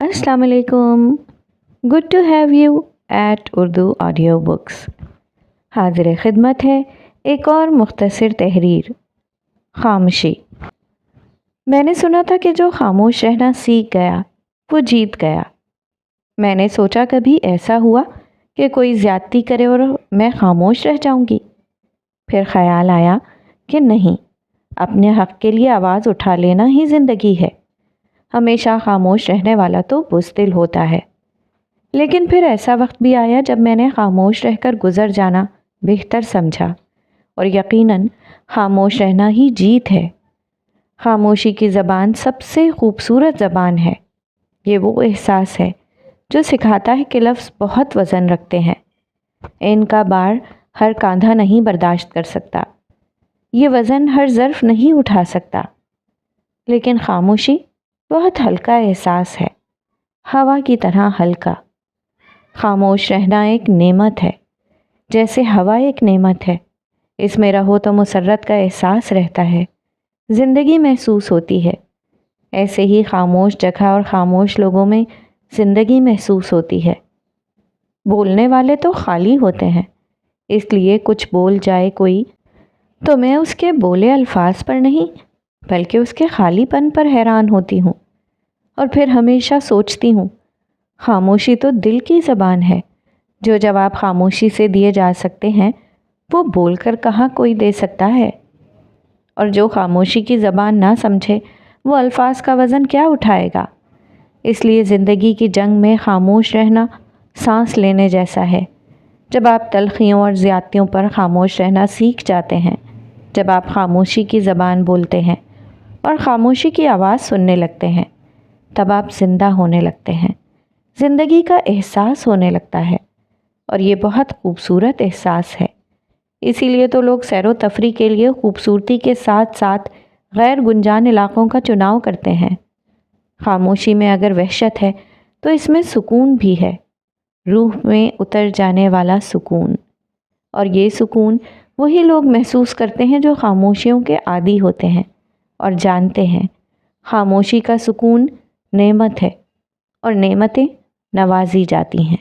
अस्सलाम वालेकुम। Good to have you at Urdu audio books. हाजिर खिदमत है एक और मुख्तसर तहरीर, खामोशी। मैंने सुना था कि जो खामोश रहना सीख गया वो जीत गया। मैंने सोचा कभी ऐसा हुआ कि कोई ज़्यादती करे और मैं खामोश रह जाऊंगी। फिर ख्याल आया कि नहीं, अपने हक़ के लिए आवाज़ उठा लेना ही ज़िंदगी है। हमेशा खामोश रहने वाला तो बुज़दिल होता है। लेकिन फिर ऐसा वक्त भी आया जब मैंने खामोश रहकर गुज़र जाना बेहतर समझा, और यकीनन खामोश रहना ही जीत है। खामोशी की ज़बान सबसे खूबसूरत ज़बान है। ये वो एहसास है जो सिखाता है कि लफ्ज़ बहुत वज़न रखते हैं। इनका बार हर कांधा नहीं बर्दाश्त कर सकता, ये वज़न हर ज़र्फ़ नहीं उठा सकता। लेकिन खामोशी बहुत हल्का एहसास है, हवा की तरह हल्का। खामोश रहना एक नेमत है, जैसे हवा एक नेमत है। इसमें रहो तो मुसर्रत का एहसास रहता है, ज़िंदगी महसूस होती है। ऐसे ही खामोश जगह और ख़ामोश लोगों में ज़िंदगी महसूस होती है। बोलने वाले तो खाली होते हैं, इसलिए कुछ बोल जाए कोई तो मैं उसके बोले अल्फाज पर नहीं बल्कि उसके खालीपन पर हैरान होती हूँ। और फिर हमेशा सोचती हूँ, खामोशी तो दिल की ज़बान है। जो जवाब खामोशी से दिए जा सकते हैं वो बोलकर कहाँ कोई दे सकता है। और जो खामोशी की ज़बान ना समझे वो अल्फाज का वज़न क्या उठाएगा। इसलिए ज़िंदगी की जंग में खामोश रहना सांस लेने जैसा है। जब आप तलखियों और ज़्यादतियों पर खामोश रहना सीख जाते हैं, जब आप खामोशी की ज़बान बोलते हैं और खामोशी की आवाज़ सुनने लगते हैं, तब आप ज़िंदा होने लगते हैं, ज़िंदगी का एहसास होने लगता है। और ये बहुत खूबसूरत एहसास है। इसीलिए तो लोग सैरो तफरी के लिए खूबसूरती के साथ साथ गैर गुंजान इलाक़ों का चुनाव करते हैं। खामोशी में अगर वहशत है तो इसमें सुकून भी है, रूह में उतर जाने वाला सुकून। और ये सुकून वही लोग महसूस करते हैं जो खामोशियों के आदी होते हैं और जानते हैं खामोशी का सुकून नेमत है और नेमतें नवाजी जाती हैं।